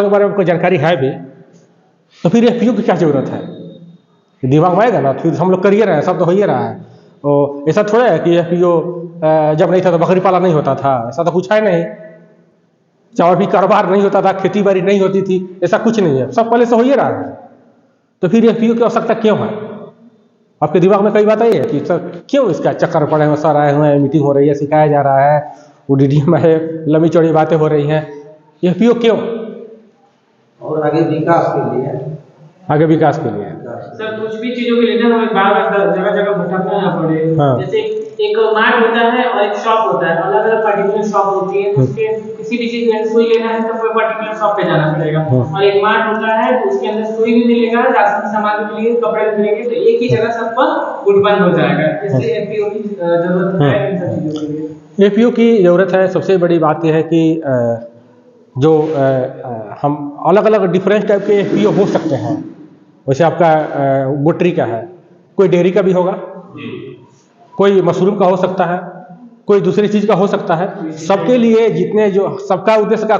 के बारे में कोई जानकारी है भी तो फिर एफपीओ की क्या जरूरत है? दिमाग में आएगा ना, फिर हम लोग कर ही रहे हैं, सब तो हो ही रहा है। और ऐसा थोड़ा है कि एफपीओ जब नहीं था तो बकरी पाला नहीं होता था, ऐसा तो कुछ है नहीं। चावल भी कारोबार नहीं होता था, खेती बाड़ी नहीं होती थी, ऐसा कुछ नहीं है, सब पहले से हो ही रहा है। तो फिर एफपीओ की आवश्यकता क्यों है? आपके दिमाग में कई बात आई है कि सर क्यों इसका चक्कर पड़े हैं, सर आए हुए हैं, मीटिंग हो रही है, सिखाया जा रहा है, वो डीडीएम है, लंबी चौड़ी बातें हो रही हैं, एफपीओ क्यों? और आगे विकास के लिए, आगे विकास के लिए सर कुछ भी चीजों के लिए ना हमें बार-बार जगह-जगह भटकना ना पड़े। हाँ। जैसे एक मार्ट होता है और एक शॉप होता है, अलग-अलग पर्टिकुलर शॉप होती है, तो उसके किसी भी चीज में सुई लेना है तो कोई पर्टिकुलर शॉप पे जाना पड़ेगा। और एक मार्ट होता है तो उसके अंदर सुई भी मिलेगा, राशन सामान भी मिलेगा, कपड़े भी मिलेंगे, तो एक ही जगह सब पर गुटबंद हो जाएगा। इसलिए एफपीओ की जरूरत है इन सब चीजों के लिए। एफपीओ की जरूरत है। सबसे बड़ी बात यह है कि जो हम अलग अलग डिफरेंट टाइप के एफपीओ हो सकते हैं। वैसे आपका गुटरी का है, कोई डेयरी का भी होगा, कोई मशरूम का हो सकता है, कोई दूसरी चीज का हो सकता है। सबके लिए जितने जो सबका उद्देश्य का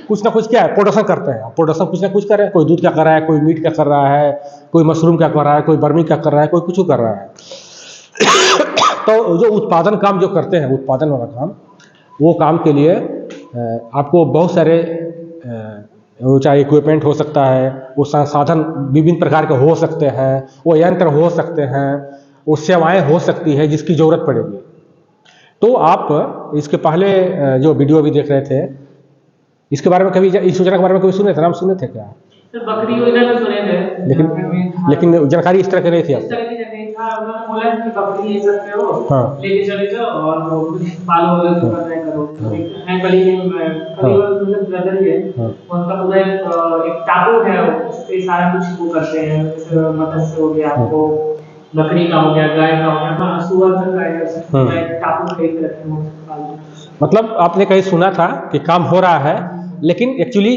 कुछ ना कुछ क्या है, प्रोडक्शन करते हैं। प्रोडक्शन कुछ ना कुछ कर रहे हैं, कोई दूध का कर रहा है, कोई मीट का कर रहा है, कोई मशरूम का कर रहा है, कोई बर्मी का कर रहा है, कोई कुछ कर रहा है। तो जो उत्पादन काम जो करते हैं, उत्पादन वाला काम, वो काम के लिए आपको बहुत सारे वो चाहे इक्विपमेंट हो सकता है, वो संसाधन विभिन्न प्रकार के हो सकते हैं, वो यंत्र हो सकते हैं, वो सेवाएं हो सकती है जिसकी जरूरत पड़ेगी। तो आप इसके पहले जो वीडियो अभी देख रहे थे, इसके बारे में कभी इस योजना के बारे में कभी सुने थे? नाम सुने थे क्या? सर बकरी योजना तो सुने थे, लेकिन जानकारी इस तरह की नहीं थी इस तरह की जानकारी था। उन्होंने बोला कि बकरी ले सकते हो, हाँ। लेके चले जाओ और वो कुछ पालो वगैरह तो करना है करो। है गली में मतलब ब्रदर ही है, उनका पूरा एक टापू है, उस पे सारा कुछ वो करते हैं। जैसे मत्स्य हो गया, आपको बकरी का हो गया, गाय का हो गया, हाँ सुअर तक का है, टापू खरीद के रखे हैं। मतलब आपने कहीं सुना था कि काम हो रहा है, लेकिन एक्चुअली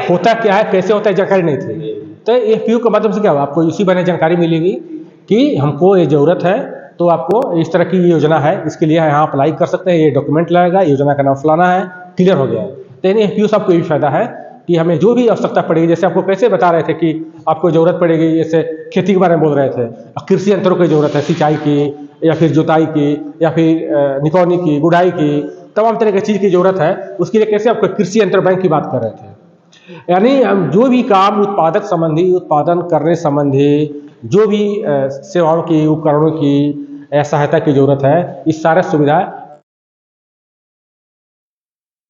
होता क्या है, कैसे होता है, जानकारी नहीं थी। तो एफपीओ के माध्यम से क्या होगा, आपको इसी बारे में जानकारी मिलेगी कि हमको ये जरूरत है, तो आपको इस तरह की योजना है, इसके लिए यहाँ अप्लाई कर सकते हैं, ये डॉक्यूमेंट लगेगा, योजना का नाम फलाना है, क्लियर हो गया है। तो एफपीओ से आपको ये फायदा है कि हमें जो भी आवश्यकता पड़ेगी, जैसे आपको कैसे बता रहे थे कि आपको जरूरत पड़ेगी, जैसे खेती के बारे में बोल रहे थे, कृषि यंत्रों की जरूरत है, सिंचाई की या फिर जुताई की या फिर निकौनी की, गुड़ाई की, तमाम तरह की चीज़ की जरूरत है। उसके लिए कैसे आपको कृषि यंत्र बैंक की बात कर रहे थे। यानी हम जो भी काम उत्पादक संबंधी, उत्पादन करने संबंधी जो भी सेवाओं की, उपकरणों की सहायता की जरूरत है, इस सारे सुविधा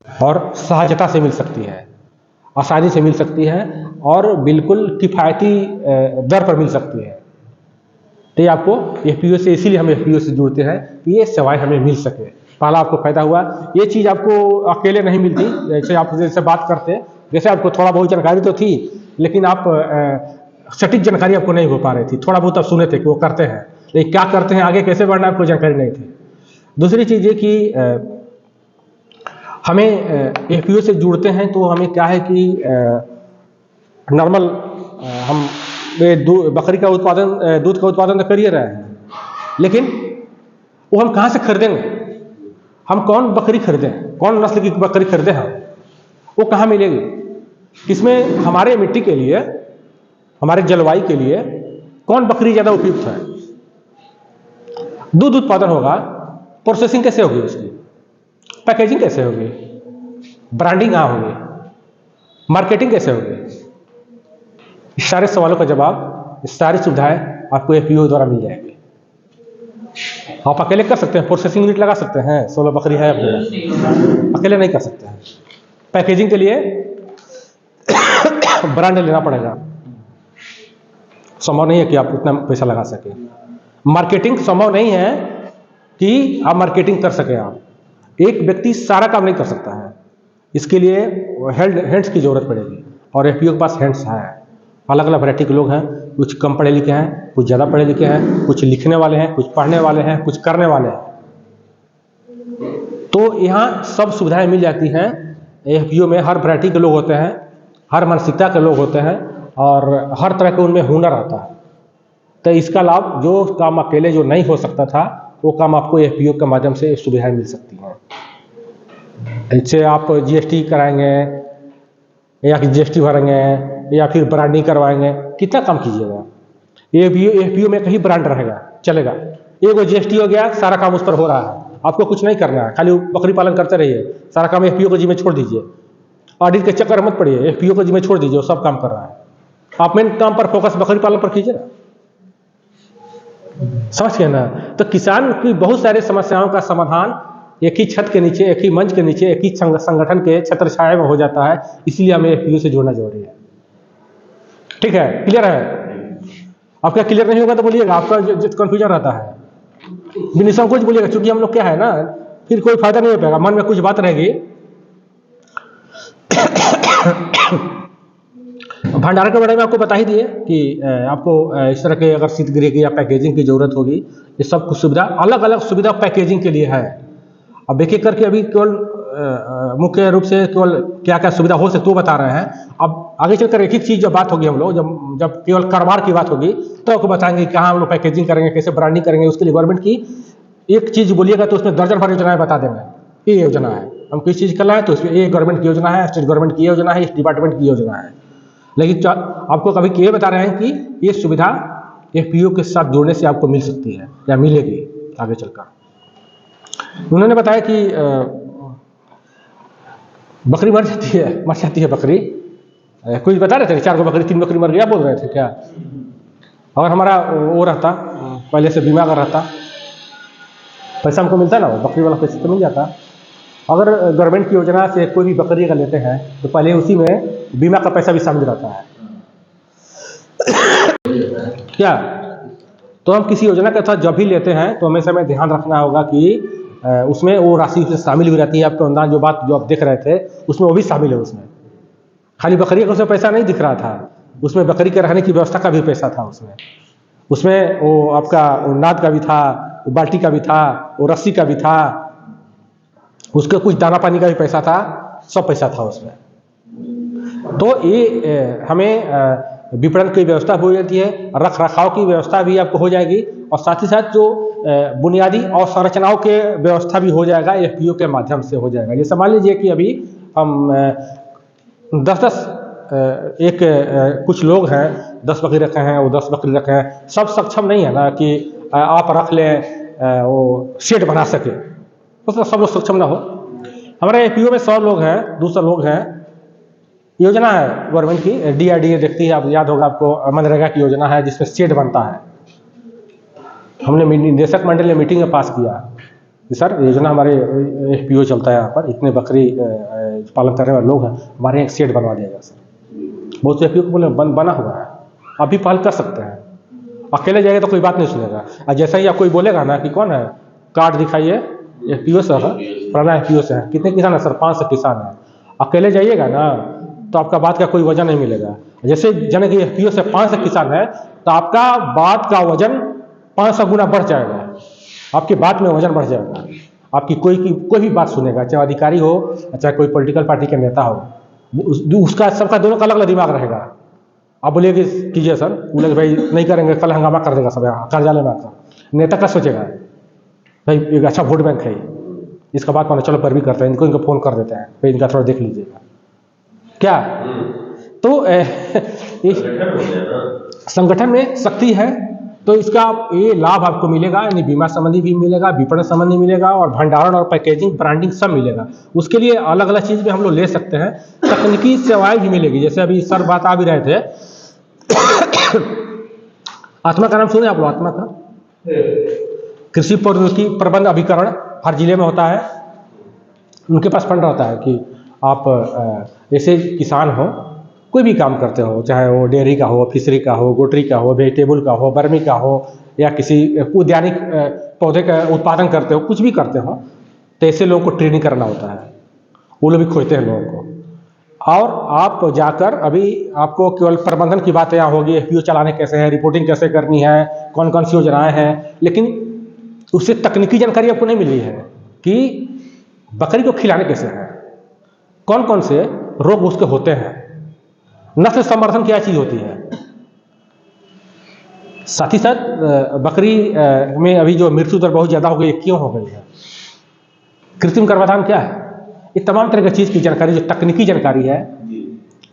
और सहजता से मिल सकती है, आसानी से मिल सकती है और बिल्कुल किफ़ायती दर पर मिल सकती है। तो ये आपको एफपीओ से, इसीलिए हम एफपीओ से जुड़ते हैं कि ये सेवाएं हमें मिल सके। पहला आपको फायदा हुआ, ये चीज़ आपको अकेले नहीं मिलती। जैसे आप जैसे बात करते, जैसे आपको थोड़ा बहुत जानकारी तो थी, लेकिन आप सटीक जानकारी आपको नहीं हो पा रही थी। थोड़ा बहुत आप सुने थे कि वो करते हैं, लेकिन क्या करते हैं, आगे कैसे बढ़ना, आपको जानकारी नहीं थी। दूसरी चीज़ ये कि हमें एफपीओ से जुड़ते हैं तो हमें क्या है कि नॉर्मल हम बकरी का उत्पादन, दूध का उत्पादन तो कर ही रहे हैं, लेकिन वो हम कहाँ से खरीदेंगे? हम कौन बकरी खरीदें, कौन नस्ल की बकरी खरीदें, हम वो कहाँ मिलेगी? किसमें हमारे मिट्टी के लिए, हमारे जलवायु के लिए कौन बकरी ज़्यादा उपयुक्त है? दूध उत्पादन होगा, प्रोसेसिंग कैसे होगी, उसकी पैकेजिंग कैसे होगी, ब्रांडिंग कहाँ होगी, मार्केटिंग कैसे होगी? इस सारे सवालों का जवाब, इस सारी सुविधाएं आपको एफपीओ द्वारा मिल जाएगी। आप अकेले कर सकते हैं, प्रोसेसिंग यूनिट लगा सकते हैं, 16 बकरी है अपने, अकेले नहीं कर सकते हैं। पैकेजिंग के लिए ब्रांड लेना पड़ेगा, संभव नहीं है कि आप उतना पैसा लगा सकें। मार्केटिंग संभव नहीं है कि आप मार्केटिंग कर सकें। आप एक व्यक्ति सारा काम नहीं कर सकता है, इसके लिए हैंड्स की जरूरत पड़ेगी, और एफपीओ के पास हैंड्स है। अलग अलग वैरायटी के लोग हैं, कुछ कम पढ़े लिखे हैं, कुछ ज़्यादा पढ़े लिखे हैं, कुछ लिखने वाले हैं, कुछ पढ़ने वाले हैं, कुछ करने वाले हैं। तो यहाँ सब सुविधाएं मिल जाती हैं एफपीओ में। हर वैरायटी के लोग होते हैं, हर मानसिकता के लोग होते हैं, और हर तरह के उनमें हुनर आता है। तो इसका लाभ, जो काम अकेले जो नहीं हो सकता था, वो काम आपको एफपीओ के माध्यम से सुविधाएं मिल सकती हैं। इससे आप जीएसटी कराएंगे, या कि GST भरेंगे या फिर ब्रांडिंग करवाएंगे, कितना काम कीजिएगा। FPO में कहीं ब्रांड रहेगा चलेगा, एगो GST हो गया, सारा काम उस पर हो रहा है, आपको कुछ नहीं करना है, खाली बकरी पालन करते रहिए, सारा काम FPO को जिम्मे छोड़ दीजिए, ऑडिट के चक्कर मत पड़िए, FPO को जिम्मे छोड़ दीजिए, वो सब काम कर रहा है, आप मेन काम पर फोकस बकरी पालन पर कीजिए ना, समझ गए ना। तो किसान की बहुत सारी समस्याओं का समाधान एक ही छत के नीचे, एक ही मंच के नीचे, एक ही संगठन के छत्र छाया में हो जाता है, इसलिए हमें FPO से जोड़ना जरूरी है। ठीक है, क्लियर है। आपका क्लियर नहीं होगा तो बोलिएगा, आपका जो कंफ्यूजन रहता है बिना संकोच बोलिएगा, क्योंकि हम लोग क्या है ना, फिर कोई फायदा नहीं हो पाएगा, मन में कुछ बात रहेगी। भंडारण के बारे में आपको बता ही दिए कि आपको इस तरह के अगर शीतगृह की या पैकेजिंग की जरूरत होगी, ये सब कुछ सुविधा, अलग अलग सुविधा पैकेजिंग के लिए है। अब एक एक करके अभी केवल मुख्य रूप से केवल क्या क्या सुविधा हो सकती है वो बता रहे हैं। अब आगे चलकर एक एक चीज़ जब बात होगी हम लोग, जब केवल कारोबार की बात होगी तो आपको बताएंगे कहाँ हम लोग पैकेजिंग करेंगे, कैसे ब्रांडिंग करेंगे। उसके लिए गवर्नमेंट की एक चीज़ बोलिएगा तो उसमें दर्जन भर योजनाएं बता देंगे, ये योजना है, हम किस चीज़ करना है तो उसमें ये गवर्नमेंट की योजना है, स्टेट गवर्नमेंट की योजना है, इस डिपार्टमेंट की योजना है। लेकिन आपको कभी ये बता रहे हैं कि ये सुविधा FPO के साथ जोड़ने से आपको मिल सकती है या मिलेगी आगे चलकर। उन्होंने बताया कि बकरी मर जाती है बकरी, कुछ बता रहे थे 4 गो बकरी 3 बकरी मर गया बोल रहे थे क्या। अगर हमारा वो रहता पहले से बीमा अगर रहता, पैसा हमको मिलता ना, वो बकरी वाला पैसा तो मिल जाता। अगर गवर्नमेंट की योजना से कोई भी बकरी अगर लेते हैं तो पहले उसी में बीमा का पैसा भी शामिल रहता है क्या। तो हम किसी योजना के तहत जब भी लेते हैं तो हमेशा हमें ध्यान रखना होगा कि उसमें वो राशि उसमें शामिल हुई रहती है। आपको अनुदान जो आप देख रहे थे उसमें वो भी शामिल है। उसमें खाली बकरी का उसमें पैसा नहीं दिख रहा था, उसमें बकरी के रहने की व्यवस्था का भी पैसा था। उसमें वो आपका नाद का भी था, वो बाल्टी का भी था, वो रस्सी का भी था, उसके कुछ दाना पानी का भी पैसा था, सब पैसा था उसमें। तो ये हमें विपणन की व्यवस्था हो जाती है, रख रखाव की व्यवस्था भी आपको हो जाएगी, और साथ ही साथ जो बुनियादी और संरचनाओं के व्यवस्था भी हो जाएगा, FPO के माध्यम से हो जाएगा। जैसे मान लीजिए कि अभी हम 10-10 कुछ लोग हैं 10 बकरी रखे हैं, वो 10 बकरी रखे हैं, सब सक्षम नहीं है ना कि आप रख लें वो शेड बना सके, तो सब लोग सक्षम ना हो। हमारे FPO में 100 लोग हैं, 200 लोग हैं। योजना है गवर्नमेंट की, DRDA देखती है, आप याद होगा आपको, मनरेगा की योजना है जिसमें शेड बनता है। हमने निदेशक मंडल ने मीटिंग में पास किया कि सर योजना हमारे FPO चलता है, यहाँ पर इतने बकरी पालन करने वाले लोग हैं, हमारे यहाँ एक शेड बनवा दिया जाए। सर बहुत से FPO को बोले बना हुआ है, आप भी पालन कर सकते हैं, अकेले जाएगा तो कोई बात नहीं सुनेगा। और जैसा ही आप कोई बोलेगा ना कि कौन है, कार्ड दिखाइए, FPO से है, पुराना FPO से है, कितने किसान है सर, 500 किसान है। अकेले जाइएगा ना तो आपका बात का कोई वजन नहीं मिलेगा। जैसे जाने कि FPO से 500 किसान है तो आपका बात का वजन 500 गुना बढ़ जाएगा, आपकी बात में वजन बढ़ जाएगा। आपकी कोई भी बात सुनेगा, चाहे अधिकारी हो चाहे कोई पॉलिटिकल पार्टी के नेता हो, उसका सबका दोनों का अलग अलग दिमाग रहेगा। आप बोलिए कि कीजिए सर, बोले भाई नहीं करेंगे, कल हंगामा कर देगा सब, कार्यालय में आकर नेता का सोचेगा भाई एक अच्छा वोट बैंक है, इसका बात मानो चलो पर भी करते हैं, इनको फ़ोन कर देते हैं, भाई इनका थोड़ा देख लीजिएगा क्या। तो संगठन में शक्ति है, तो इसका ये लाभ आपको मिलेगा, यानी बीमा संबंधी भी मिलेगा, विपणन संबंधी मिलेगा, और भंडारण और पैकेजिंग ब्रांडिंग सब मिलेगा। उसके लिए अलग अलग चीज़ भी हम लोग ले सकते हैं, तकनीकी सेवाएं भी मिलेगी। जैसे अभी सर बात आ भी रहे थे आत्मा का नाम सुने आप लोग? आत्मा का कृषि प्रौद्योगिकी प्रबंध अभिकरण हर जिले में होता है। उनके पास फंड रहता है कि आप ऐसे किसान हो, कोई भी काम करते हो, चाहे वो डेयरी का हो, फिशरी का हो, गोटरी का हो, वेजिटेबल का हो, बर्मी का हो, या किसी उद्यानिक पौधे का उत्पादन करते हो, कुछ भी करते हो, तो ऐसे लोगों को ट्रेनिंग करना होता है। वो लोग भी खोजते हैं लोगों को, और आप जाकर अभी आपको केवल प्रबंधन की बातें यहाँ होगी, FPO चलाने कैसे हैं, रिपोर्टिंग कैसे करनी है, कौन कौन सी योजनाएं हैं, लेकिन उससे तकनीकी जानकारी आपको नहीं मिल रही है कि बकरी को खिलाने कैसे हैं, कौन कौन से रोग उसके होते हैं, नस्ल संवर्धन क्या चीज़ होती है। साथ ही साथ बकरी में अभी जो मृत्यु दर बहुत ज़्यादा हो गई, क्यों हो गई है, कृत्रिम गर्भाधान क्या है, ये तमाम तरह की चीज़ की जानकारी, जो तकनीकी जानकारी है,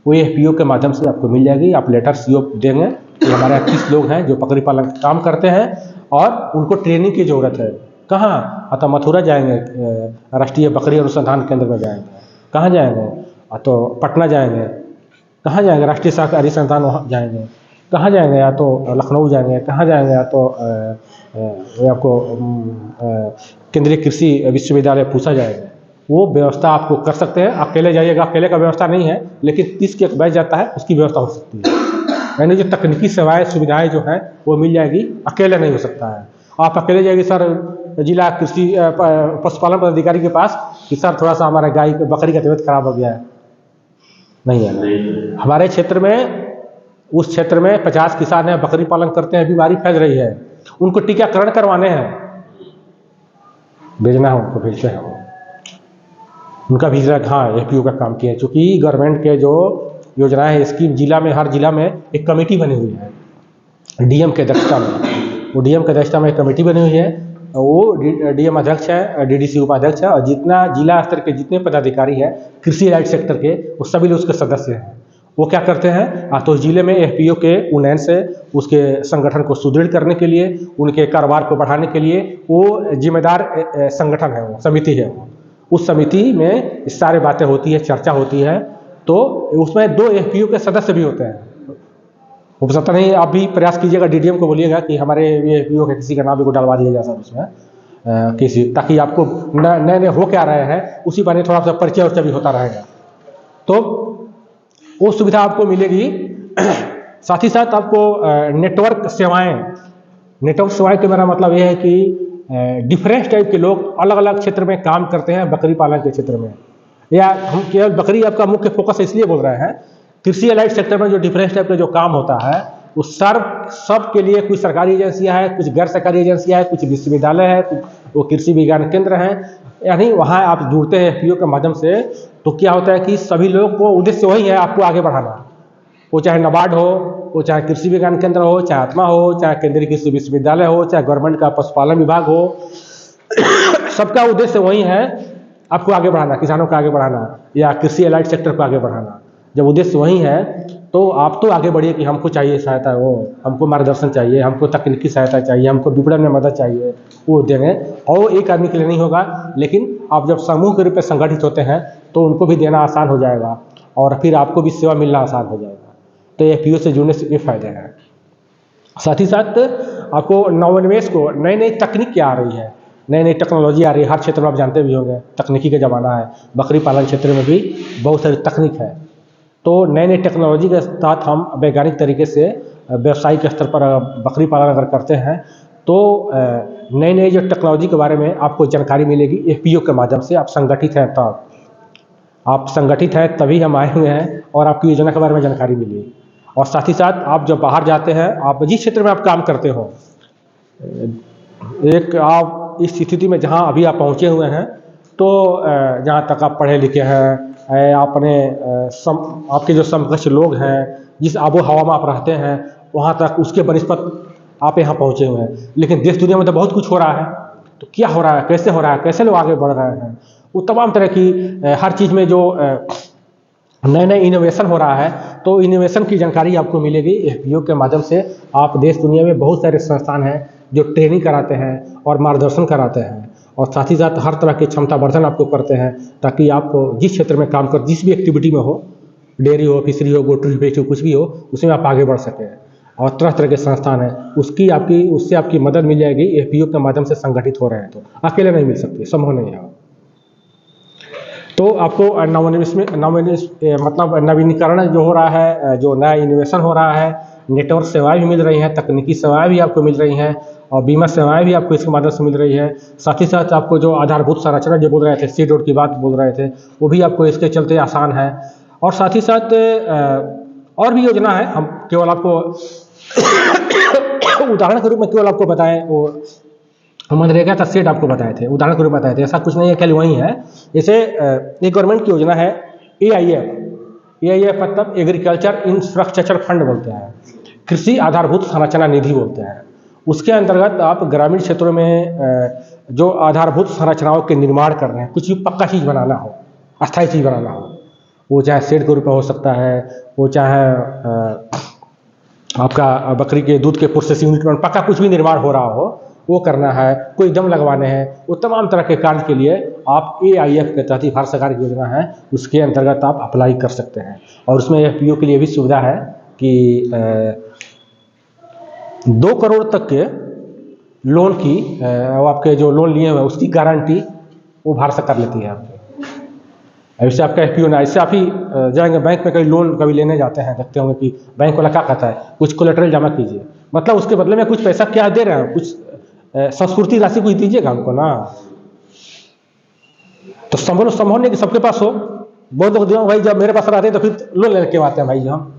वो FPO के माध्यम से आपको मिल जाएगी। आप लेटर CO देंगे कि हमारे यहाँ 30 लोग हैं जो बकरी पालन का काम करते हैं और उनको ट्रेनिंग की ज़रूरत है। कहाँ? तो मथुरा जाएंगे, राष्ट्रीय बकरी अनुसंधान केंद्र में जाएंगे। कहाँ जाएंगे? तो पटना जाएंगे। कहाँ जाएंगे? राष्ट्रीय सहकारी संस्थान वहाँ जाएंगे। कहाँ जाएंगे? या तो लखनऊ जाएंगे। कहाँ जाएंगे? या तो आपको केंद्रीय कृषि विश्वविद्यालय पूछा जाएगा। वो व्यवस्था आपको कर सकते हैं। अकेले जाइएगा, अकेले का व्यवस्था नहीं है, लेकिन 30 के एक बैच जाता है, उसकी व्यवस्था हो सकती है। यानी जो तकनीकी सेवाएं सुविधाएं जो हैं वो मिल जाएगी, अकेले नहीं हो सकता है। आप अकेले जाइए सर जिला कृषि पशुपालन पदाधिकारी के पास कि सर थोड़ा सा हमारा गाय बकरी का तबीयत खराब हो गया है, नहीं है ना। हमारे क्षेत्र में, उस क्षेत्र में 50 किसान हैं, बकरी पालन करते हैं, बीमारी फैल रही है, उनको टीकाकरण करवाने हैं, भेजना है, उनको भेजते हैं, उनका भी हाँ FPO का काम किया है। चूँकि गवर्नमेंट के जो योजनाएं है, स्कीम जिला में, हर जिला में एक कमेटी बनी हुई है DM के अध्यक्षता में। वो DM के अध्यक्षता में एक कमेटी बनी हुई है, वो DM अध्यक्ष है, DDC उपाध्यक्ष है, और जितना जिला स्तर के जितने पदाधिकारी हैं कृषि राइट सेक्टर के, वो सभी लोग उसके सदस्य हैं। वो क्या करते हैं? तो जिले में FPO के उन्नयन से, उसके संगठन को सुदृढ़ करने के लिए, उनके कारोबार को बढ़ाने के लिए वो जिम्मेदार संगठन है, वो समिति है। वो उस समिति में इस सारी बातें होती है, चर्चा होती है। तो उसमें 2 FPO के सदस्य भी होते हैं। वो पता नहीं, आप भी प्रयास कीजिएगा, DDM को बोलिएगा कि हमारे FPO के किसी का नाम भी को डलवा दिया जाए सर उसमें किसी, ताकि आपको नए नए हो क्या रहे हैं उसी बारे में थोड़ा सा परिचय उर्चय भी होता रहेगा, तो वो सुविधा आपको मिलेगी। साथ ही साथ आपको नेटवर्क सेवाएं के मेरा मतलब ये है कि डिफरेंट टाइप के लोग अलग अलग क्षेत्र में काम करते हैं बकरी पालन के क्षेत्र में, या हम केवल बकरी आपका मुख्य फोकस इसलिए बोल रहे हैं, कृषि एलाइड सेक्टर में जो डिफरेंट टाइप का जो काम होता है वो सब के लिए कुछ सरकारी एजेंसियां हैं, कुछ गैर सरकारी एजेंसियां हैं, कुछ विश्वविद्यालय है, कुछ वो कृषि विज्ञान केंद्र हैं, यानी वहाँ आप जुड़ते हैं FPO के माध्यम से। तो क्या होता है कि सभी लोग को उद्देश्य वही है, आपको आगे बढ़ाना। वो चाहे NABARD हो, वो चाहे कृषि विज्ञान केंद्र हो, चाहे आत्मा हो, चाहे केंद्रीय कृषि विश्वविद्यालय हो, चाहे गवर्नमेंट का पशुपालन विभाग हो, सबका उद्देश्य वही है, आपको आगे बढ़ाना, किसानों को आगे बढ़ाना या कृषि एलाइड सेक्टर को आगे बढ़ाना। जब उद्देश्य वही है तो आप तो आगे बढ़िए कि हमको चाहिए सहायता, वो हमको मार्गदर्शन चाहिए, हमको तकनीकी सहायता चाहिए, हमको विपणन में मदद चाहिए, वो देंगे। और वो एक आदमी के लिए नहीं होगा, लेकिन आप जब समूह के रूप में संगठित होते हैं तो उनको भी देना आसान हो जाएगा और फिर आपको भी सेवा मिलना आसान हो जाएगा। तो FPO से जुड़ने से ये फायदे हैं। साथ ही साथ आपको नवोन्मेष को, नई नई तकनीक क्या आ रही है, नई नई टेक्नोलॉजी आ रही है, हर क्षेत्र में आप जानते भी होंगे तकनीकी का ज़माना है, बकरी पालन क्षेत्र में भी बहुत सारी तकनीक है। तो नई नई टेक्नोलॉजी के साथ हम वैज्ञानिक तरीके से व्यावसायिक स्तर पर बकरी पालन अगर करते हैं तो नई नई जो टेक्नोलॉजी के बारे में आपको जानकारी मिलेगी FPO के माध्यम से। आप संगठित हैं तब, आप संगठित हैं तभी हम आए हुए हैं और आपकी योजना के बारे में जानकारी मिली। और साथ ही साथ आप जब बाहर जाते हैं, आप जिस क्षेत्र में आप काम करते हो, एक आप इस स्थिति में जहाँ अभी आप पहुँचे हुए हैं, तो जहाँ तक आप पढ़े लिखे हैं, आपने आपके जो समकक्ष लोग हैं, जिस आबो हवा में आप रहते हैं, वहाँ तक उसके बनिस्पत आप यहाँ पहुँचे हुए हैं। लेकिन देश दुनिया में तो बहुत कुछ हो रहा है, तो क्या हो रहा है, कैसे हो रहा है, कैसे लोग आगे बढ़ रहे हैं, वो तमाम तरह की हर चीज़ में जो नए नए इनोवेशन हो रहा है, तो इनोवेशन की जानकारी आपको मिलेगी FPO के माध्यम से। आप देश दुनिया में बहुत सारे संस्थान हैं जो ट्रेनिंग कराते हैं और मार्गदर्शन कराते हैं, और साथ ही साथ हर तरह की क्षमता वर्धन आपको करते हैं, ताकि आप जिस क्षेत्र में काम कर, जिस भी एक्टिविटी में हो, डेयरी हो, फिशरी हो, गोट्री फेक्ट्री, कुछ भी हो, उसमें आप आगे बढ़ सकें। और तरह तरह के संस्थान हैं, उससे आपकी मदद मिल जाएगी FPO के माध्यम से संगठित हो रहे हैं। तो अकेले नहीं मिल सकती, संभव नहीं है। तो आपको मतलब नवीनीकरण जो हो रहा है, जो नया इनोवेशन हो रहा है, नेटवर्क सेवाएं भी मिल रही हैं, तकनीकी सेवाएं भी आपको मिल रही हैं, और बीमा सेवाएं भी आपको इसके माध्यम से मिल रही है। साथ ही साथ आपको जो आधारभूत संरचना जो बोल रहे थे, सीड रोड की बात बोल रहे थे, वो भी आपको इसके चलते आसान है। और साथ ही साथ और भी योजना है, हम केवल आपको उदाहरण के रूप में केवल आपको बताएं, वो मनरेगा का सेट आपको बताए थे, उदाहरण के रूप में बताए थे, ऐसा कुछ नहीं है, केवल वही है। जैसे एक गवर्नमेंट की योजना है AIF मतलब एग्रीकल्चर इंफ्रास्ट्रक्चर फंड बोलते हैं, कृषि आधारभूत संरचना निधि बोलते हैं। उसके अंतर्गत आप ग्रामीण क्षेत्रों में जो आधारभूत संरचनाओं के निर्माण कर रहे हैं, कुछ भी पक्का चीज़ बनाना हो, अस्थायी चीज़ बनाना हो, वो चाहे शेड के रूप में हो सकता है, वो चाहे आपका बकरी के दूध के प्रोसेसिंग यूनिट में पक्का कुछ भी निर्माण हो रहा हो, वो करना है, कोई दम लगवाने हैं, वो तमाम तरह के कार्य के लिए आप AIF के तहत ही भारत सरकार की योजना है, उसके अंतर्गत आप अप्लाई कर सकते हैं। और उसमें FPO के लिए भी सुविधा है कि 2 करोड़ तक के लोन की आपके जो लोन लिए हुए उसकी गारंटी वो भारत सरकार लेती है आपके। ऐसे आपका FPO ना, इससे आप ही जाएंगे बैंक में, कभी लोन कभी लेने जाते हैं, देखते होंगे कि बैंक वाला क्या कहता है, कुछ कोलेटरल जमा कीजिए, मतलब उसके बदले में कुछ पैसा क्या दे रहे हैं, कुछ संस्कृति राशि कुछ दीजिएगा हमको ना। तो संभव नहीं कि सबके पास हो। बहुत लोग दिया भाई, जब मेरे पास रहते हैं तो फिर लोन लेके आते हैं भाई जी हम।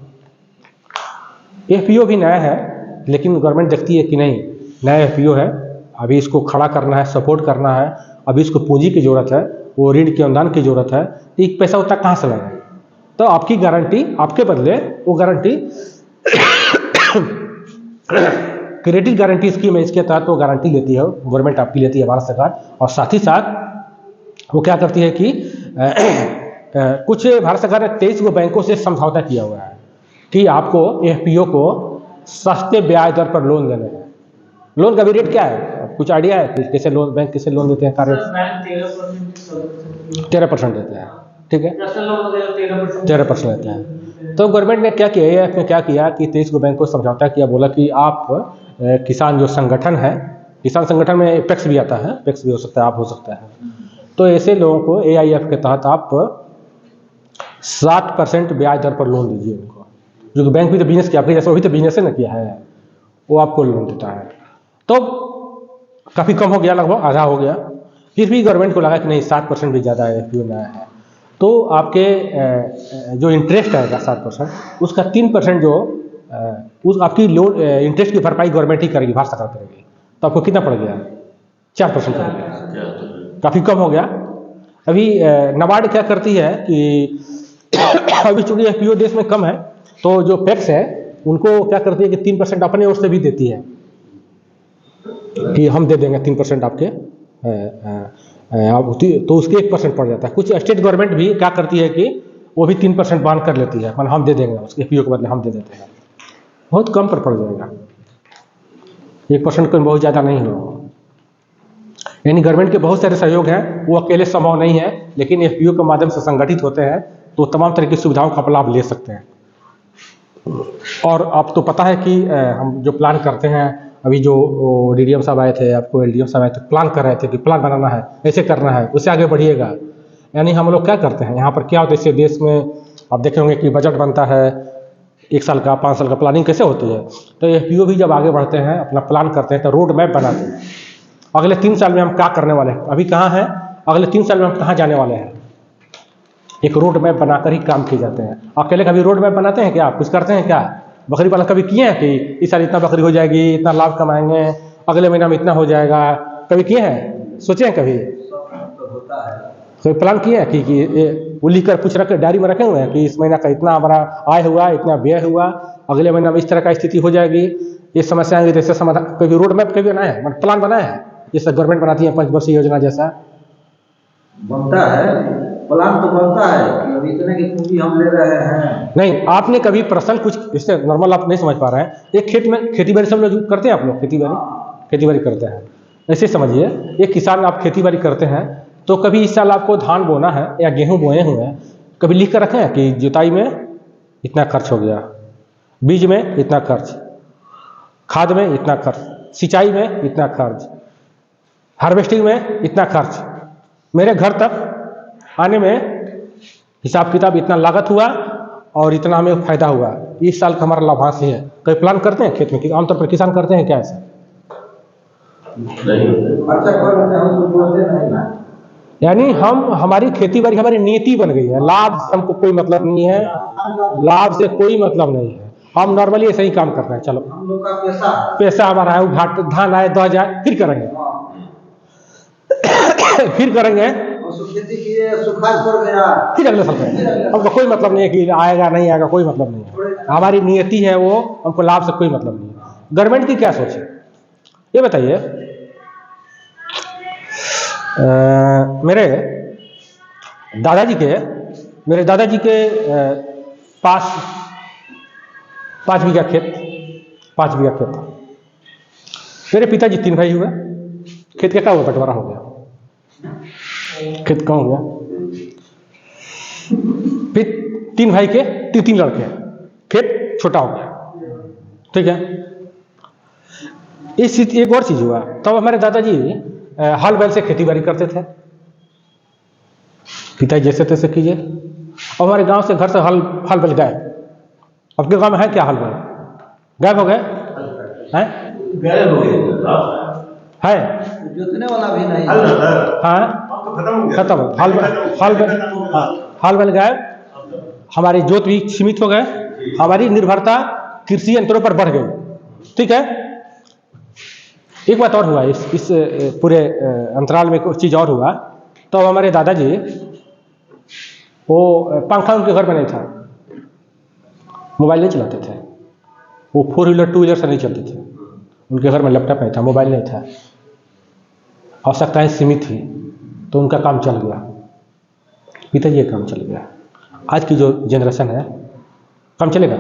FPO भी नया है, लेकिन गवर्नमेंट देखती है कि नहीं नया FPO है, अभी इसको खड़ा करना है, सपोर्ट करना है, अभी इसको पूंजी की जरूरत है, वो ऋण के अनुदान की जरूरत है, एक पैसा उतना कहाँ से लाएंगे। तो आपकी गारंटी, आपके बदले वो गारंटी क्रेडिट गारंटी स्कीम है, इसके तहत वो गारंटी लेती है गवर्नमेंट, आपकी लेती है भारत सरकार। और साथ ही साथ वो क्या करती है कि कुछ भारत सरकार ने 23 गो बैंकों से समझौता किया हुआ है कि आपको FPO को सस्ते ब्याज दर पर लोन देने हैं। लोन का भी रेट क्या है, कुछ आइडिया है कि कैसे लोन, बैंक कैसे लोन देते हैं? कार्य 13% देते हैं, ठीक है, 13% लेते हैं। तो गवर्नमेंट ने क्या किया, AIF ने क्या किया कि 23 गो बैंक को समझौता किया, बोला कि आप किसान जो संगठन है, किसान संगठन में एपेक्स भी आता है, एपेक्स भी हो सकता है, आप हो सकता है, तो ऐसे लोगों को AIF के तहत आप 7% ब्याज दर पर लोन दीजिए उनको, जो कि बैंक भी तो बिजनेस किया, आपके जैसे वही तो बिजनेस ना किया है, वो आपको लोन देता है। तो काफ़ी कम हो गया, लगभग आधा हो गया, फिर भी गवर्नमेंट को लगा कि नहीं 7% भी ज़्यादा FPO नया है, तो आपके जो इंटरेस्ट आएगा 7%, उसका 3% जो उस आपकी लोन इंटरेस्ट की भरपाई गवर्नमेंट ही करेगी, भारत सरकार करेगी। तो आपको कितना पड़ गया? 4% पड़ गया, काफ़ी कम हो गया। अभी नाबार्ड क्या करती है कि अभी चूंकि FPO देश में कम है, तो जो पैक्स है उनको क्या करती है कि 3% अपने ओर से भी देती है कि हम दे देंगे 3% आपके, तो उसके 1% पड़ जाता है। कुछ स्टेट गवर्नमेंट भी क्या करती है कि वो भी 3% बांध कर लेती है, हम दे देंगे, उसके FPO के बदले हम दे देते हैं, बहुत कम पर पड़ जाएगा, 1% कोई बहुत ज़्यादा नहीं हो। यानी गवर्नमेंट के बहुत सारे सहयोग हैं, वो अकेले संभव नहीं है, लेकिन FPO के माध्यम से संगठित होते हैं तो तमाम तरह की सुविधाओं का लाभ ले सकते हैं। और आप तो पता है कि हम जो प्लान करते हैं, अभी जो DDM साहब आए थे, आपको LDM साहब आए थे, प्लान कर रहे थे कि प्लान बनाना है, ऐसे करना है, उससे आगे बढ़िएगा। यानी हम लोग क्या करते हैं यहाँ पर, क्या होता है इससे देश में आप देखे होंगे कि बजट बनता है 1 साल का, 5 साल का, प्लानिंग कैसे होती है। तो FPO भी जब आगे बढ़ते हैं, अपना प्लान करते हैं, तो रोड मैप बनाते हैं, अगले 3 साल में हम क्या करने वाले हैं, अभी कहाँ हैं, अगले 3 साल में हम कहाँ जाने वाले हैं, एक रोड मैप बनाकर ही काम किए जाते हैं। अकेले कभी रोड मैप बनाते हैं क्या, कुछ करते हैं क्या? बकरी पालन कभी किए हैं कि इस साल इतना बकरी हो जाएगी, इतना लाभ कमाएंगे, अगले महीना में इतना हो जाएगा, कभी किए हैं, सोचे हैं कभी? कोई प्लान किया है कि वो लिख कर कुछ रख डायरी में रखे हुए हैं कि इस महीना का इतना हमारा आय हुआ, इतना व्यय हुआ, अगले महीना में इस तरह का स्थिति हो जाएगी, ये समस्या आएंगी, जैसे समाधान, कभी रोड मैप कभी बनाया है, मतलब प्लान बनाया है, जैसे गवर्नमेंट बनाती है 5 वर्षीय योजना जैसा बनता है, प्लान तो बनता है कि अभी इतने की पूंजी हम ले रहे हैं। नहीं, आपने कभी पर्सनल कुछ, इससे नॉर्मल आप नहीं समझ पा रहे हैं, एक खेत में खेती बाड़ी सब लोग करते हैं, आप लोग खेती बाड़ी करते हैं, ऐसे समझिए एक किसान, आप खेती बाड़ी करते हैं, तो कभी इस साल आपको धान बोना है या गेहूं बोए हुए हैं, कभी लिख कर रखें कि जुताई में इतना खर्च हो गया, बीज में इतना खर्च, खाद में इतना खर्च, सिंचाई में इतना खर्च, हार्वेस्टिंग में इतना खर्च, मेरे घर तक आने में हिसाब किताब इतना लागत हुआ और इतना हमें फायदा हुआ, इस साल का हमारा लाभांश है। कई प्लान करते हैं खेत में, आमतौर पर किसान करते हैं क्या ऐसा? यानी हमारी खेती बाड़ी हमारी नीति बन गई है, लाभ हमको कोई मतलब नहीं है, लाभ से कोई मतलब नहीं है, हम नॉर्मली ऐसे ही काम कर रहे हैं, चलो हम लोग का पैसा हमारा है, घाट धान आए 2000 फिर करेंगे फिर करेंगे, खेती किए, सुखाड़ पड़ गया, फिर अगले साल करेंगे, हमको कोई मतलब नहीं है कि आएगा नहीं आएगा, कोई मतलब नहीं है, हमारी नियति है वो, हमको लाभ से कोई मतलब नहीं है। गवर्नमेंट की क्या सोच है ये बताइए? मेरे दादाजी के मेरे दादाजी के पास 5 बीघा खेत, 5 बीघा खेत था। मेरे पिताजी 3 भाई हुए, खेत का क्या हुआ, बंटवारा हो गया, खेत कम हो गया। फिर 3 भाई के 3 लड़के, खेत छोटा हो गया, ठीक है। इस एक और चीज हुआ, तब हमारे दादाजी हल बैल से खेती बाड़ी करते थे, पिताजी जैसे तैसे कीजिए। और हमारे गांव से घर से हल बैल गायब। आपके गांव में है क्या हल बैल? गायब हो गए हैं? गायब हो गए है, जोतने वाला भी नहीं। हाँ खत्म, हल बैल गायब। हमारी जोत भी सीमित हो गए, हमारी निर्भरता कृषि यंत्रों पर बढ़ गई, ठीक है। एक बात और हुआ इस पूरे अंतराल में, कुछ चीज और हुआ। तो हमारे दादाजी, वो पंखा उनके घर में नहीं था, मोबाइल नहीं चलाते थे, वो 4 व्हीलर 2 व्हीलर से नहीं चलती थी, उनके घर में लैपटॉप नहीं था, मोबाइल नहीं था, आवश्यकताएं सीमित थी, तो उनका काम चल गया, पिताजी का काम चल गया। आज की जो जनरेशन है, काम चलेगा?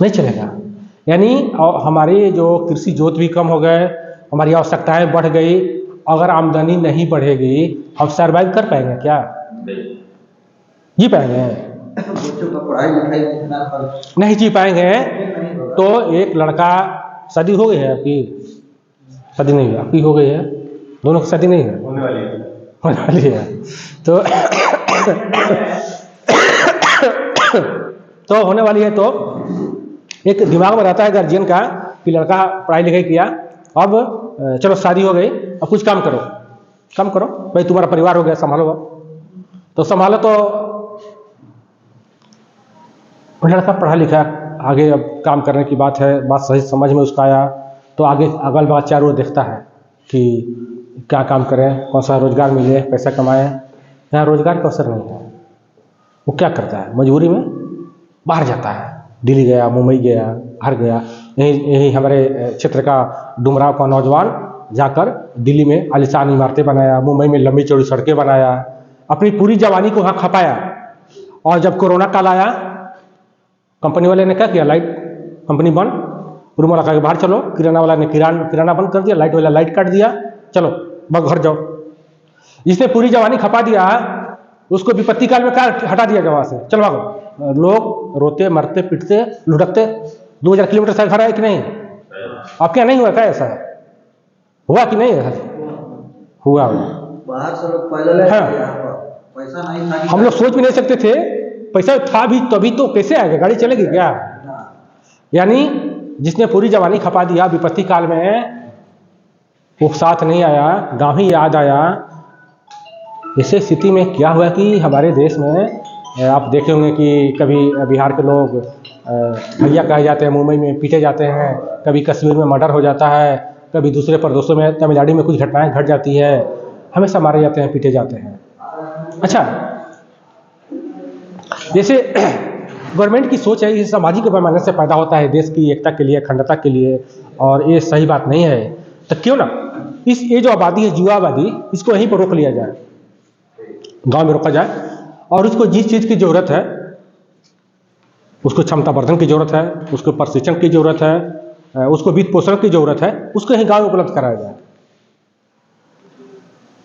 नहीं चलेगा। यानी हमारी जो कृषि जोत भी कम हो गए, हमारी आवश्यकताएं बढ़ गई। अगर आमदनी नहीं बढ़ेगी, हम सर्वाइव कर पाएंगे क्या? जी पाएंगे? बच्चों का पढ़ाई लिखाई नहीं जी पाएंगे। तो एक लड़का, शादी हो गई है आपकी? शादी नहीं है आपकी, हो गई है? दोनों की शादी नहीं है? होने वाली है। तो होने वाली है। तो एक दिमाग में रहता है गार्जियन का कि लड़का पढ़ाई लिखाई किया, अब चलो शादी हो गई, अब कुछ काम करो भाई, तुम्हारा परिवार हो गया, संभालो। तो संभालो, तो लड़का पढ़ा लिखा, आगे अब काम करने की बात है, बात सही समझ में उसका आया, तो आगे अगल बगल चारों ओर देखता है कि क्या काम करें, कौन सा रोजगार मिले, पैसा कमाएं। यहाँ रोजगार का अवसर नहीं है। वो क्या करता है, मजबूरी में बाहर जाता है, दिल्ली गया, मुंबई गया, बाहर गया। यही हमारे क्षेत्र का डुमराव का नौजवान जाकर दिल्ली में आलीशान इमारतें बनाया, मुंबई में लंबी चौड़ी सड़कें बनाया, अपनी पूरी जवानी को वहाँ खपाया। और जब कोरोना काल आया, कंपनी वाले ने क्या किया, लाइट कंपनी बंद, रूम वाला कहा बाहर चलो, किराना वाला ने किराना बंद कर दिया, लाइट वाला लाइट काट दिया, चलो बग घर जाओ। जिसने पूरी जवानी खपा दिया, उसको विपत्ति काल में क्या हटा दिया वहां से, चलो भागो। लोग रोते, मरते, पिटते, लुढ़कते। 2000 किलोमीटर से घर है कि नहीं? आपके यहाँ नहीं हुआ क्या ऐसा? हुआ कि नहीं? हुआ। बाहर से लोग पैदल हाँ। पैसा नहीं था, हम लोग सोच भी नहीं सकते थे, पैसा था भी तभी तो कैसे आएगा, गाड़ी चलेगी क्या? यानी जिसने पूरी जवानी खपा दिया, विपत्ति काल में वो साथ नहीं आया, गांव ही याद आया। ऐसे स्थिति में क्या हुआ कि हमारे देश में आप देखे होंगे कि कभी बिहार के लोग भैया कहे जाते हैं, मुंबई में पीटे जाते हैं, कभी कश्मीर में मर्डर हो जाता है, कभी दूसरे प्रदेशों में, तमिलनाडु में कुछ घटनाएं घट जाती है, हमेशा मारे जाते हैं, पीटे जाते हैं। अच्छा, जैसे गवर्नमेंट की सोच है, ये सामाजिक पैमाने से पैदा होता है, देश की एकता के लिए, अखंडता के लिए, और ये सही बात नहीं है। तो क्यों ना ये जो आबादी है, युवा आबादी, इसको यहीं पर रोक लिया जाए, गांव में रोका जाए, और उसको जिस चीज़ की जरूरत है, उसको क्षमता वर्धन की जरूरत है, उसको प्रशिक्षण की जरूरत है, उसको वित्त पोषण की जरूरत है, उसको यहीं गांव में उपलब्ध कराया जाए।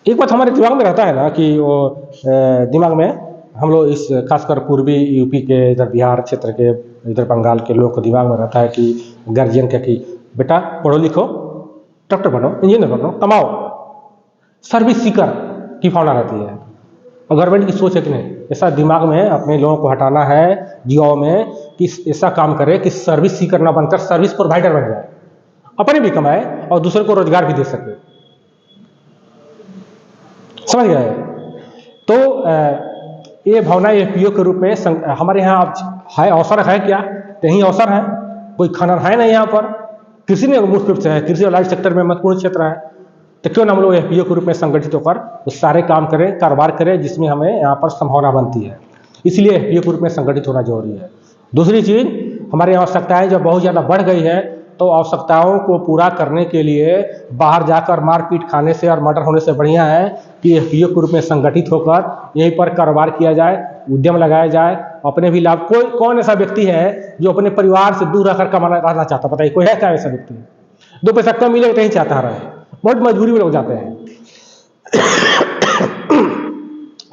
एक बात हमारे दिमाग में रहता है ना कि वो दिमाग में हम लोग इस खासकर पूर्वी यूपी के, इधर बिहार क्षेत्र के, इधर बंगाल के लोगों को दिमाग में रहता है कि गार्जियन क्या कि बेटा पढ़ो लिखो, डॉक्टर बनो, इंजीनियर बनो, कमाओ, सर्विस सीकर की भावना रहती है। और गवर्नमेंट की सोच है कि नहीं, ऐसा दिमाग में अपने लोगों को हटाना है युवाओं में कि ऐसा काम करे कि सर्विस सीकर ना बनकर सर्विस प्रोवाइडर बन जाए, अपने भी कमाए और दूसरे को रोजगार भी दे सके। समझ गए? तो ये भावना एफपीओ के रूप में हमारे यहाँ है, अवसर है क्या? कहीं अवसर है, कोई खनन है नहीं यहाँ पर, कृषि में मुख्य रूप से है, कृषि और लाइट सेक्टर में महत्वपूर्ण क्षेत्र है। तो क्यों ना हम लोग एफपीओ के रूप में संगठित होकर उस सारे काम करें, कारोबार करें जिसमें हमें यहाँ पर संभावना बनती है। इसलिए एफपीओ के रूप में संगठित होना जरूरी है। दूसरी चीज, हमारी आवश्यकताएं जब बहुत ज़्यादा बढ़ गई है, तो आवश्यकताओं को पूरा करने के लिए बाहर जाकर मारपीट खाने से और मर्डर होने से बढ़िया है कि एफपीओ के रूप में संगठित होकर यहीं पर कारोबार किया जाए, उद्यम लगाया जाए, अपने भी लाभ। कौन ऐसा व्यक्ति है जो अपने परिवार से दूर रहकर कमाना रहना चाहता, बताइए कोई है क्या ऐसा व्यक्ति? 2 पैसा कम मिलेगा तो नहीं चाहता रहे, बहुत मजबूरी में लोग जाते हैं।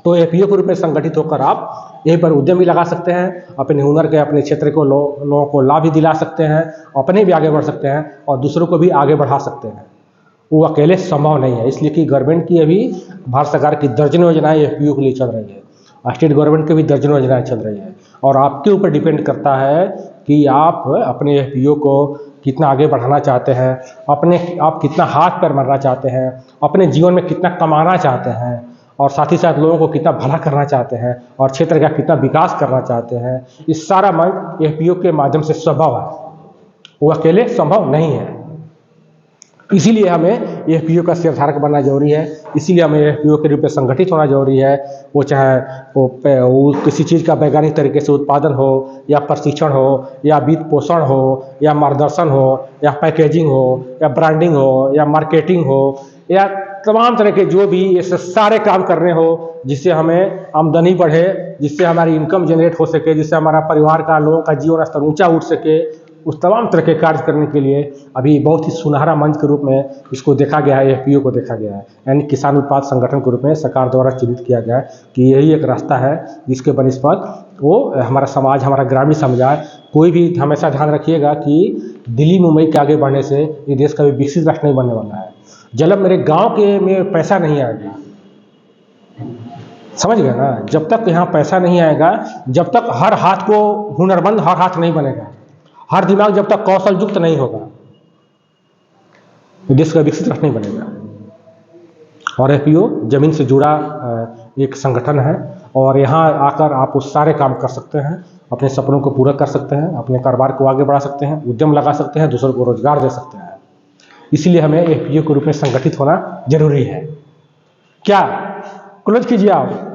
तो एफपीओ के रूप में संगठित होकर आप यहीं पर उद्यम भी लगा सकते हैं, अपने हुनर के अपने क्षेत्र को लोगों को लाभ भी दिला सकते हैं, अपने भी आगे बढ़ सकते हैं और दूसरों को भी आगे बढ़ा सकते हैं। वो अकेले संभव नहीं है, इसलिए कि गवर्नमेंट की अभी भारत सरकार की दर्जनों योजनाएं एफपीओ के लिए चल रही है, स्टेट गवर्नमेंट की भी दर्जनों योजनाएं चल रही है और आपके ऊपर डिपेंड करता है कि आप अपने एफपीओ को कितना आगे बढ़ाना चाहते हैं, आप कितना हाथ पैर मारना चाहते हैं, अपने जीवन में कितना कमाना चाहते हैं और साथ ही साथ लोगों को कितना भला करना चाहते हैं और क्षेत्र का कितना विकास करना चाहते हैं। इस सारा मंच एफपीओ के माध्यम से संभव है, वो अकेले संभव नहीं है। इसीलिए हमें एफपीओ का शेयरधारक बनना जरूरी है, इसीलिए हमें एफपीओ के रूप में संगठित होना जरूरी है। वो चाहे वो किसी चीज़ का वैज्ञानिक तरीके से उत्पादन हो या प्रशिक्षण हो या वित्त पोषण हो या मार्गदर्शन हो या पैकेजिंग हो या ब्रांडिंग हो या मार्केटिंग हो या तमाम तरह के जो भी ये सारे काम करने हो जिससे हमें आमदनी बढ़े, जिससे हमारी इनकम जनरेट हो सके, जिससे हमारा परिवार का लोगों का जीवन स्तर ऊंचा उठ सके, उस तमाम तरह के कार्य करने के लिए अभी बहुत ही सुनहरा मंच के रूप में इसको देखा गया है, एफपीओ को देखा गया है, यानी किसान उत्पाद संगठन के रूप में सरकार द्वारा चिन्हित किया गया है कि यही एक रास्ता है जिसके बनिस्पत वो हमारा समाज, हमारा ग्रामीण समुदाय, कोई भी हमेशा ध्यान रखिएगा कि दिल्ली मुंबई के आगे बढ़ने से ये देश का भी विकसित राष्ट्र नहीं बनने वाला है। जब मेरे गांव के में पैसा नहीं आएगा, समझ गए ना, जब तक यहाँ पैसा नहीं आएगा, जब तक हर हाथ को हुनरमंद हर हाथ नहीं बनेगा, हर दिमाग जब तक कौशल युक्त नहीं होगा, देश का विकसित राष्ट्र नहीं बनेगा। और एफपीओ जमीन से जुड़ा एक संगठन है और यहाँ आकर आप उस सारे काम कर सकते हैं, अपने सपनों को पूरा कर सकते हैं, अपने कारोबार को आगे बढ़ा सकते हैं, उद्यम लगा सकते हैं, दूसरों को रोजगार दे सकते हैं। इसीलिए हमें एफपीओ के रूप में संगठित होना जरूरी है। क्या क्लोज कीजिए आप।